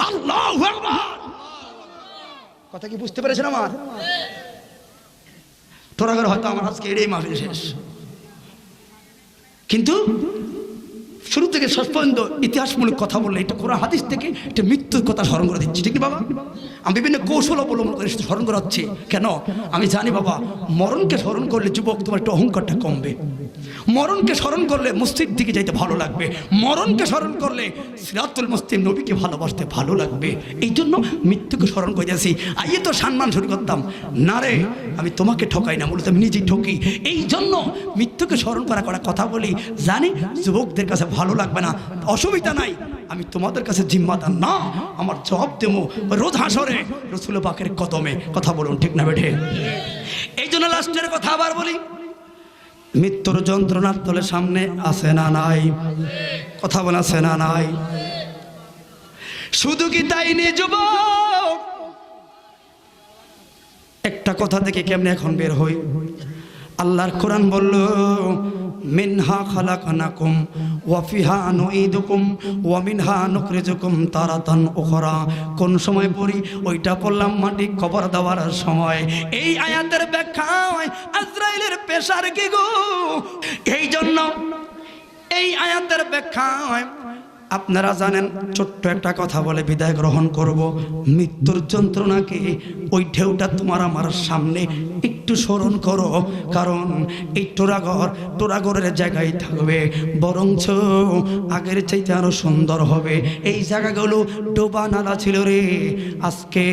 আল্লাহু আকবার। কথা কি বুঝতে পেরেছেন আমার? তোরা হয়তো আমার আজকে এটাই মাহফিল শেষ, কিন্তু শুরু থেকে শেষ পর্যন্ত ইতিহাসমূলক কথা বললে এটা কোরআন হাদিস থেকে এটা মৃত্যুর কথা স্মরণ করে দিচ্ছি, ঠিক না বাবা? আমি বিভিন্ন কৌশল অবলম্বন করে স্মরণ করা হচ্ছে। কেন? আমি জানি বাবা, মরণকে স্মরণ করলে যুবক তোমার একটু অহংকারটা কমবে। মরণকে স্মরণ করলে মসজিদ দিকে যাইতে ভালো লাগবে, মরণকে স্মরণ করলে সিরাতুল মুস্তাকিম নবীকে ভালোবাসতে ভালো লাগবে। এই জন্য মৃত্যুকে স্মরণ করে যাচ্ছি। আইয়ে তো সম্মান শুরু করতাম না রে, আমি তোমাকে ঠকাই না, মূলত আমি নিজেই ঠকি। এই জন্য মৃত্যুকে স্মরণ করা কথা বলি, জানি যুবকদের কাছে ভালো লাগবে না, অসুবিধা নাই, আমি তোমাদের কাছে জিম্মাদার না, আমার জবাব দেবো রোজ হাসরে রাসূল পাকের কদমে। কথা বলুন ঠিক না বেঠে? এই জন্য লাস্টের কথা আবার বলি, মৃত্যুর যন্ত্রণার তলে সামনে আছে না নাই? কথা বলা আছে না নাই? শুধু কি তাই নিয়ে যুবক, একটা কথা থেকে কেমনে এখন বের হই। আল্লাহর কোরআন বলল, মিনহা খালাকনাকুম ওয়া ফিহা নুঈদুকুম ওয়া মিনহা নুখরিজুকুম তারাতান উখরা। কোন সময় পড়ি? ওইটা পড়লাম মাটি কবর দেওয়ার সময়। এই আয়াতের ব্যাখ্যা আজরাইলের পেশার কি গো? এই জন্য এই আয়াতের ব্যাখ্যা আপনারা জানেন। ছোট্ট একটা কথা বলে বিদায় গ্রহণ করব। মৃত্যুর যন্ত্রণাকে ওই ঢেউটা তোমার আমার সামনে একটু স্মরণ করো, কারণ এই টোরাগড়ের জায়গায় থাকবে, বরঞ্চ আগের চাইতে আরো সুন্দর হবে। এই জায়গাগুলো ডোবা নালা ছিল রে, আজকে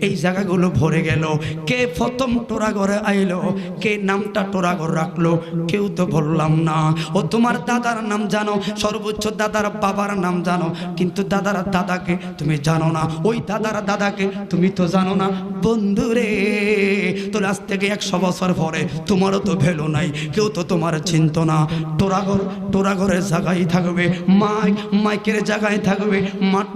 এই জায়গাগুলো ভরে গেল। কে প্রথম টোরাগড়ে আইলো, কে নামটা টোরাগড় রাখলো, কেউ তো বললাম না। ও তোমার দাদার নাম জানো, সর্বোচ্চ দাদার বাবার নাম জানো, কিন্তু দাদার দাদাকে তুমি জানো না, ওই দাদার দাদাকে তুমি তো জানো না। বন্ধুরে, তোর আজ থেকে 100 বছর পরে তোমারও তো ভ্যালু নাই, কেউ তো তোমার চিন্ত না। টোরাগড়ের জায়গায় থাকবে, মাইকের জায়গায় থাকবে,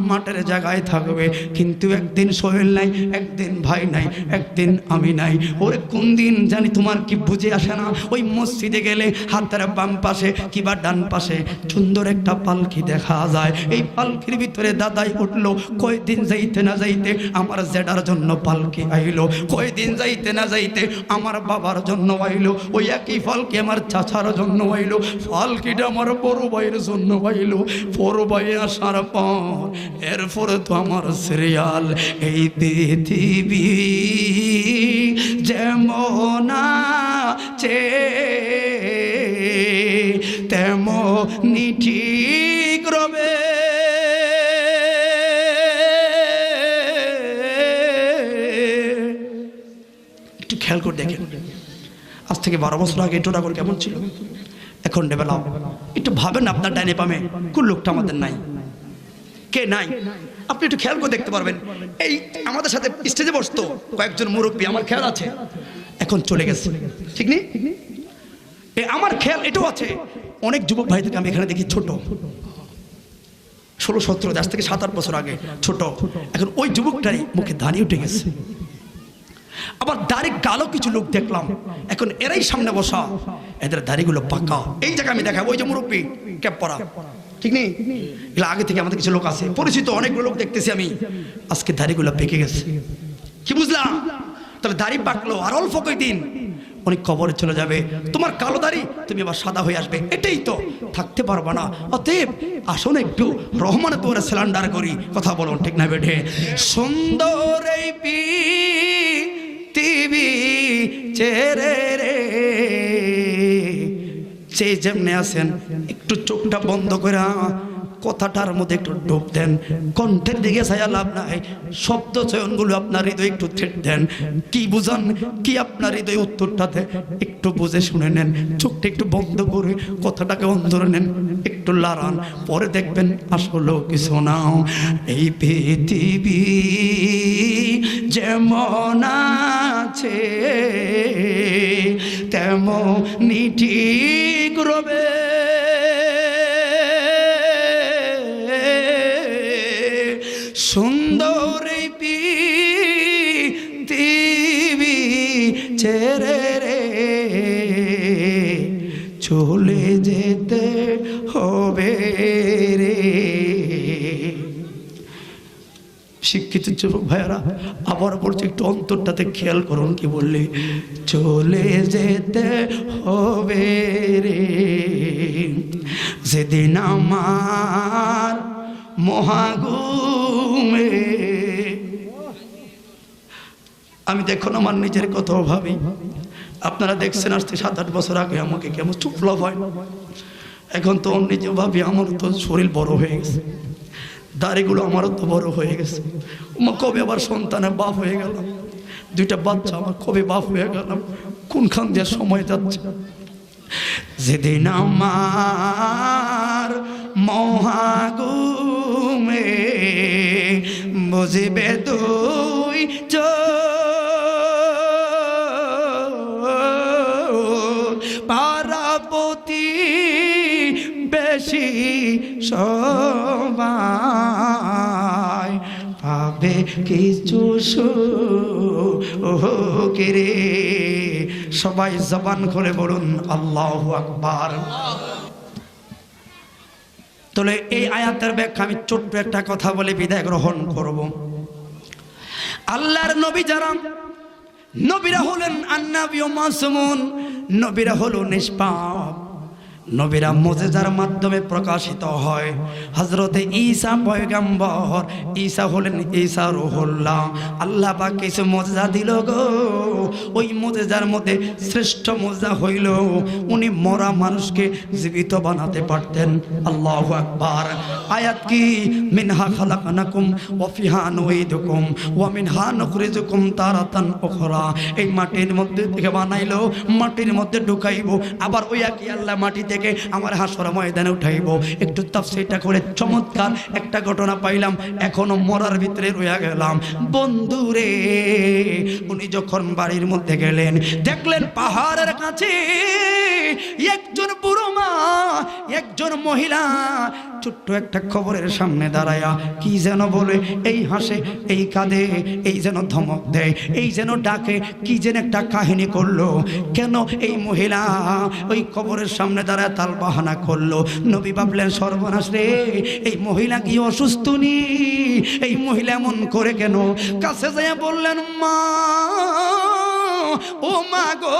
মাঠের জায়গায় থাকবে, কিন্তু একদিন সোহেল নাই, একদিন ভাই নাই, একদিন আমি নাই। ওরে কোন দিন জানি তোমার কি বুঝে আসে না। ওই মসজিদে গেলে হাতের বাম পাশে কিবা ডান পাশে সুন্দর একটা পালকি দেখা যায়। এই পালকির ভিতরে দাদাই উঠলো, কয়দিন যাইতে না যাইতে আমার জেডার জন্য পালকি আইলো, কয়দিন যাইতে না যাইতে আমার বাবার জন্য আইলো, ওই একই পালকি আমার চাচার জন্য আইলো, পালকিটা আমার বড় ভাইয়ের জন্য আইলো। বড় ভাই আসার পর এরপরে তো আমার সিরিয়াল। এই পৃথিবী যেমন আছে তেমনি ঠিক রবে। একটু খেয়াল করে দেখেন, আজ থেকে 12 বছর আগে টোরাগড় কেমন ছিল, এখন ডেভেলপ। একটু ভাবেন, আপনার ডাইনে পামে কোন লোকটা আমাদের নাই, কে নাই? আপনি একটু খেয়াল করে দেখতে পারবেন। এই আমাদের সাথে স্টেজে বসতো কয়েকজন মুরব্বী, আমার খেয়াল আছে, এখন চলে গেছে, ঠিক নেই? আমার খেয়াল এটাও আছে, অনেক যুবক ভাইদেরকে আমি এখানে দেখি ছোট, 16-17, আজ থেকে 7-8 বছর আগে ছোট, এখন ওই যুবকটারই মুখে দাড়ি উঠে গেছে। আবার দাড়ি কালো কিছু লোক দেখলাম, এখন এরাই সামনে বসা, এদের দাড়িগুলো পাকা। এই জায়গায় আমি দেখাবো, ওই যে মুরব্বী ক্যাপ পরা, ঠিক নেই? এগুলো আগে থেকে আমাদের কিছু লোক আছে, পরিচিত অনেকগুলো লোক দেখতেছি আমি, আজকে দাড়িগুলো পেকে গেছে। কি বুঝলাম? তবে দাড়ি পাকলো আর অল্প কয়েকদিন অনেক কবরে চলে যাবে। তোমার কালো দাড়ি তুমি আবার সাদা হয়ে আসবে, এটাই তো, থাকতে পারবা না। অতএব আসুন একটু রহমানের তোরে সিলিন্ডার করি। কথা বলুন ঠিক না বেঠে? সুন্দর এই পৃথিবী চেরে রে, যে যেমনি আছেন একটু চোখটা বন্ধ করে কথাটার মধ্যে একটু ডুব দেন, কণ্ঠের দিকে ছায়া লাভ নাই, শব্দ চয়নগুলো আপনার হৃদয় একটু থ্রেট দেন। কি বুঝান, কি আপনার হৃদয় উত্তরটাতে একটু বুঝে শুনে নেন, চোখটা একটু বন্ধ করে কথাটাকে অন্তরে নেন, একটু লড়ান, পরে দেখবেন আসলেও কিছু নাও। এই পৃথিবী যেমন আছে তেমনি ঠিক রবে। সুন্দর পৃথিবী ছেড়ে রে চলে যেতে হবে রে। শিক্ষিত যুবক ভাইয়ারা, আবার বলছি একটু অন্তরটাতে খেয়াল করুন, কি বললে? চলে যেতে হবে রে যেদিন আমার মহাগুমে। আমি দেখুন আমার নিজের কথা ভাবি, আপনারা দেখছেন আজকে 7-8 বছর আগে আমাকে কেমন চুপলাভ হয়, এখন তো নিজে ভাবি আমার তো শরীর বড় হয়ে গেছে, দাড়িগুলো আমারও তো বড় হয়ে গেছে, কবে আবার সন্তানের বাপ হয়ে গেলাম, 2টা বাচ্চা আমার কবে বাপ হয়ে গেলাম, কোনখান দিয়ে সময় যাচ্ছে। যেদিন আমার মহাগুমে বুঝিবে দুই পারাপতি বেশি সবাই পাবে কিছু রে। সবাই জবান খুলে বলুন আল্লাহু আকবার। তাহলে এই আয়াতের ব্যাখ্যা আমি ছোট্ট একটা কথা বলে বিদায় গ্রহণ করব। আল্লাহর নবী যারা, নবীরা হলেন আন্নাবিয়্যু মাসুমুন, নবীরা হলো নিষ্পাপ, নবীরা মুজিজার মাধ্যমে প্রকাশিত হয়। হযরতে ঈসা পয়গম্বর, ঈসা হলেন ঈসা রূহুল্লাহ, আল্লাহ পাক কিছু মুজিজা দিল গো। ওই মুজিজার মধ্যে শ্রেষ্ঠ মুজিজা হইল উনি মরা মানুষকে জীবিত বানাতে পারতেন। আল্লাহু আকবার। আয়াত কি? মিনহা খালাকনাকুম ওয়া ফিহা নুঈদুকুম ওয়া মিনহা নুখরিজুকুম তারাতান উখরা। এই মাটির মধ্যে থেকে বানাইলো, মাটির মধ্যে ঢুকাইবো, আবার ওই একই আল্লাহ মাটি থেকে আমার হাসর ময়দানে উঠাইবো। একটু তাফসীরটা করে চমৎকার একটা ঘটনা পাইলাম, এখনো মরার ভিতরে রয়ে গেলাম। বন্ধুরে, উনি যখন বাড়ির মধ্যে গেলেন, দেখলেন পাহাড়ের কাছে একজন বুড়ো মা, একজন মহিলা ছোট্ট একটা কবরের সামনে দাঁড়ায়া কি যেন বলে, এই হাসে, এই কাঁদে, এই যেন ধমক দেয়, এই যেন ডাকে, কি যেন একটা কাহিনী করলো। কেন এই মহিলা ওই কবরের সামনে দাঁড়ায় তাল বাহানা করলো? নবী ভাবলেন সর্বনাশ রে, এই মহিলা কি অসুস্থ নি? এই মহিলা এমন করে কেন? কাছে যায় বললেন, মা ও মা গো,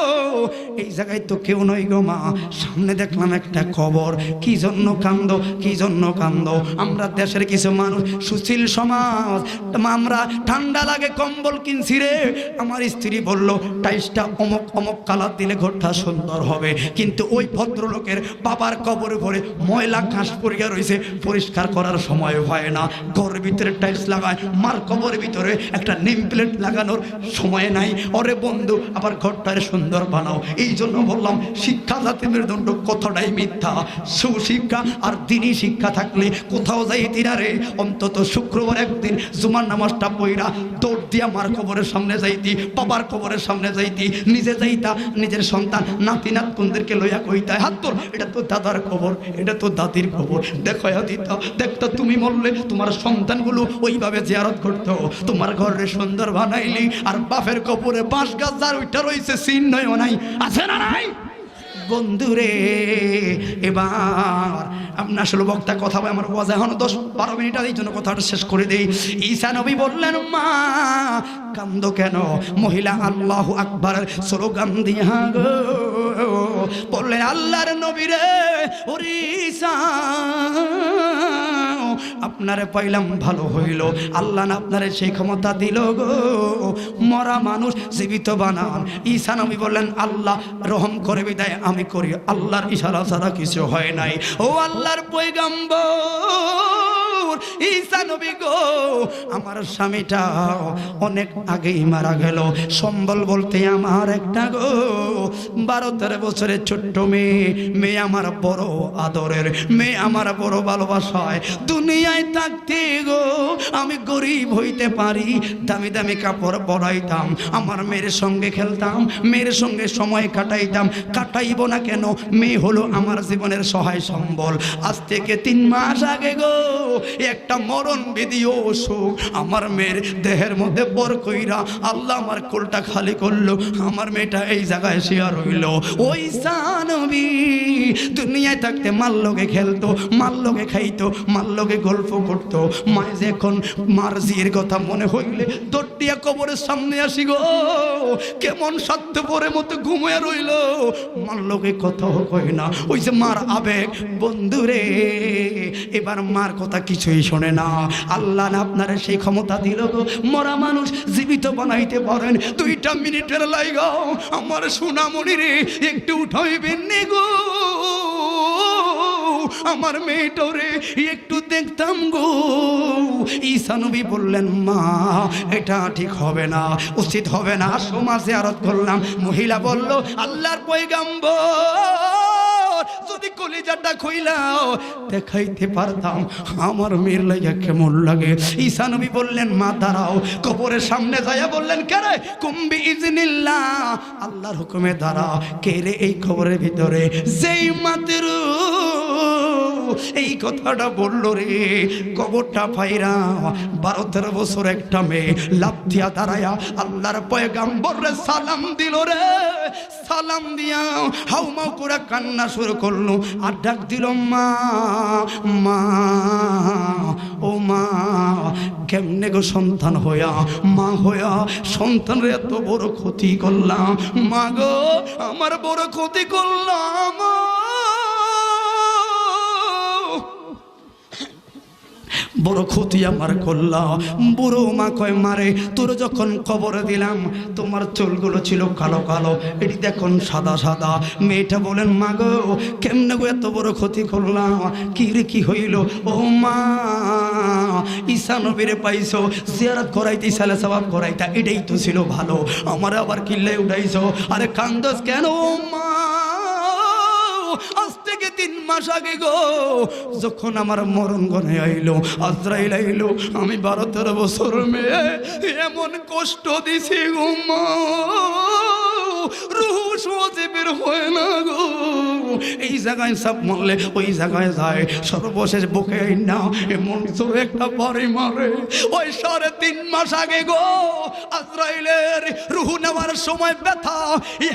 এই জায়গায় তো কেউ নই গো মা, সামনে দেখলাম একটা কবর, কি জন্য কান্দো, কি জন্য কান্দো? আমরা দেশের কিছু মানুষ সুশীল সমাজ, আমরা ঠান্ডা লাগে কম্বল কিনছি রে, আমার স্ত্রী বলল টাইসটা অমুক অমুক কালার দিলে ঘরটা সুন্দর হবে, কিন্তু ওই ভদ্রলোকের বাবার কবরে ভরে ময়লা ঘাস পড়িয়া রয়েছে, পরিষ্কার করার সময় হয় না, ঘরের ভিতরে টাইলস লাগায়, মার কবরের ভিতরে একটা নেম প্লেট লাগানোর সময় নাই। ওরে বন্ধু, আবার ঘরটারে সুন্দর বানাও। এই জন্য বললাম শিক্ষা জাতি মেরুদণ্ড কথাটাই মিথ্যা। সুশিক্ষা আর দিনই শিক্ষা থাকলে কোথাও যাইতি না রে, অন্তত শুক্রবার একদিন জুমার নামাজটা পইরা দৌড় দিয়া মার কবরের সামনে যাইতি, বাবার কবরের সামনে যাইতি, নিজে যাইতা, নিজের সন্তান নাতি নাতকুনদেরকে লইয়া কইতা, হাত তোর, এটা তো দাদার কবর, এটা তো দাদির কবর, দেখো দিতা, দেখতো তুমি মরলে তোমার সন্তানগুলো ওইভাবে জিয়ারত করতো, তোমার ঘরে সুন্দর বানাইলি, আর বাপের কবরে বাঁশ গাছ যার ওইটা রয়েছে চিহ্নও নাই, আছে না নাই? বন্ধুরে, এবার আপনি আসলে বক্তা কথা বলে, আমার ওয়াজ এখন 10-12 মিনিট, এই জন্য কথাটা শেষ করে দেই। ঈসা নবী বললেন, মা কান্দো কেন? মহিলা আল্লাহু আকবার স্লোগান দিয়া গো বললেন, আল্লাহর নবী রে, ওরে ঈসা আপনারে পাইলাম ভালো হইল, আল্লাহ না আপনারে সেই ক্ষমতা দিল গো, মরা মানুষ জীবিত বানান। ঈসা নবী বললেন, আল্লাহ রহম করে বিদায় আমি করি, আল্লাহর ইশারা ছাড়া কিছু হয় নাই। ও আল্লাহর পয়গম্বর ঈসা নবী গো, আমার স্বামীটা অনেক আগেই মারা গেল, সম্বল বলতে আমার একটা গো, 12-13 বছরের ছোট্ট মেয়ে আমার বড় আদরের, মেয়ে আমার বড় ভালোবাসায়। দুনিয়ায় থাকতে গো আমি গরিব হইতে পারি, দামি দামি কাপড় পরাইতাম, আমার মেয়ের সঙ্গে খেলতাম, মেয়ের সঙ্গে সময় কাটাইতাম, কাটাইব না কেন? মেয়ে হলো আমার জীবনের সহায় সম্বল। আজ থেকে 3 মাস আগে গো একটা মরণ বিধি অসুখ আমার মেয়ের দেহের মধ্যে বর কইরা আল্লাহ আমার কোলটা খালি করলো, আমার মেয়েটা এই জায়গায় শুয়ে রইল। ওই নবী দুনিয়ায় থাকতে মার লগে খেলতো, মার লগে খাইতো, মার লগে গল্প করতো, মায়ে যখন মার জিয়ের কথা মনে হইলে দৌড়িয়া কবরের সামনে আসি গো, কেমন স্বার্থপরের মতো ঘুমিয়ে রইল, মার লগে কথাও কয় না, ওই যে মার আবেগ। বন্ধুরে, এবার মার কথা কিছু কিছুই শোনে না। আল্লাহ না আপনারা সেই ক্ষমতা দিল গো, মরা মানুষ জীবিত বানাইতে পারেন। 2টা মিনিটের লাইগা আমার সোনামণি রে একটু উঠাইবেন নি গো, আমার মেয়েটারে একটু দেখতাম গো। ঈসা নবী বললেন, মা এটা ঠিক হবে না, উচিত হবে না, সমাজে আরত করলাম। মহিলা বলল, আল্লাহর পয়গাম্বর যদি কলিজাটা খুইলাও দেখাইতে পারতাম আমার মেয়ের লাগা কেমন লাগে। ঈসা নবী বললেন, মা দাঁড়াও। কবরের সামনে যাইয়া বললেন, কে রে? কুম্বি ইজনিল্লাহ, আল্লাহর হুকুমে দাঁড়াও। কে রে এই কবরের ভিতরে? যেই মাত্র এই কথাটা বললো রে, কবরটা পাইরা 12-13 বছর একটা মেয়ে লাফ দিয়া দাঁড়ায়া আল্লাহর পয়গাম্বর রে সালাম দিল রে। সালাম দিয়া হাউমাউ করে কান্না শুরু করলো আর ডাক দিল, মা মা ও মা। কেমনে গো সন্তান হইয়া, মা হইয়া সন্তানের এত বড় ক্ষতি করলাম। মা গো আমার বড় ক্ষতি করলাম, বড় ক্ষতি আমার করলাম। বুড়ো মা কয়, মারে তোর যখন কবরে দিলাম তোমার চুলগুলো ছিল কালো কালো, এটি দেখুন সাদা সাদা। মেয়েটা বলেন, মা গো কেমনে গো এত বড় ক্ষতি করলাম? কি রে কি হইল? ও মা, ঈসা নবীরে পাইছো, জিয়ারত করাইতে, সালে সওয়াব করাইতা, এটাই তো ছিল ভালো। আমার আবার কিল্লে উঠাইছো, আরে কান্দস কেন? ও মা, আজ থেকে 3 মাস আগে গো যখন আমার মরণ গনে আইলো, আজরাইল আইলো, আমি 12-13 বছর মেয়ে এমন কষ্ট দিছি গো মা, রুহ সহজে বের হয় না গো। এই জায়গায় সব মরলে ওই জায়গায় যায়, সর্বশেষ বুকে না এমন জোরে একটা বাড়ি মারে। ওই 3.5 মাস আগে গো আজরাইলের রুহ নেওয়ার সময় ব্যথা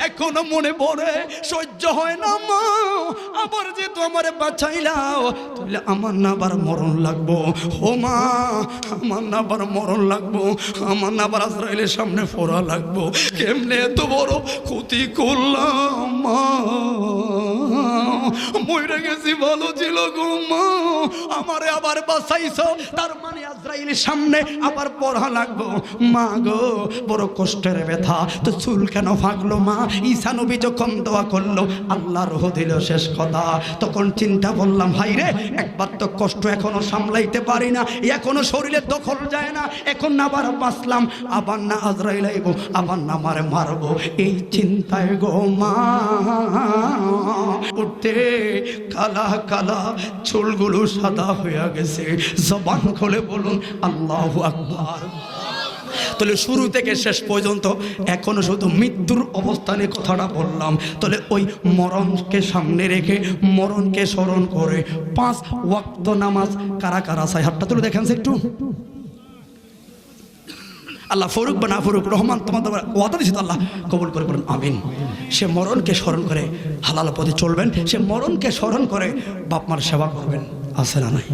এখনো মনে পড়ে, সহ্য হয় না মা। আবার যে তোমার বাঁচাইলাও, তাহলে আমার না আবার মরণ লাগবো। ও মা, আমার না আবার মরণ লাগবো, আমার না আবার আজরাইলের সামনে ফোরা লাগবো। কেমনে এত বড় ক্ষতি করলাম মা, মরে গেছি ভালো ছিল গো মা, আমারে আবার বাঁচাইছো, তার মানে আজরাইলের সামনে আবার পড়া লাগবো। মা গো বড় কষ্টের ব্যথা, তো চুল কেন ফাঁকলো মা? ঈসা নবী যখন দোয়া করলো আল্লাহ রহ দিল শেষ কথা, তখন চিন্তা করলাম, হাই রে একবার তো কষ্ট এখনো সামলাইতে পারি না, এখনো শরীরে দখল যায় না, এখন না আবার বাঁচলাম, আবার না আজরাইল আইবো, আবার না আমারে মারবো। এই চিন্তায় গো মা উঠতে কালা কালা চুলগুলো সাদা হয়ে গেছে। জবান খুলে বলুন আল্লাহু আকবার। তাহলে শুরু থেকে শেষ পর্যন্ত এখনো শুধু মৃত্যুর অবস্থানে কথাটা বললাম। তাহলে ওই মরণকে সামনে রেখে, মরণকে স্মরণ করে 5 ওয়াক্ত নামাজ কারা কারা চাই? হাতটা তুলে দেখেন একটু। আল্লাহ ফরুক বা না ফরুক, রহমান তোমাদের ওয়াদা দিয়েছে, তো আল্লাহ কবুল করে বলুন আমিন। সে মরণকে স্মরণ করে হালাল পথে চলবেন, সে মরণকে স্মরণ করে বাপ মার সেবা করবেন, আছে না নাই?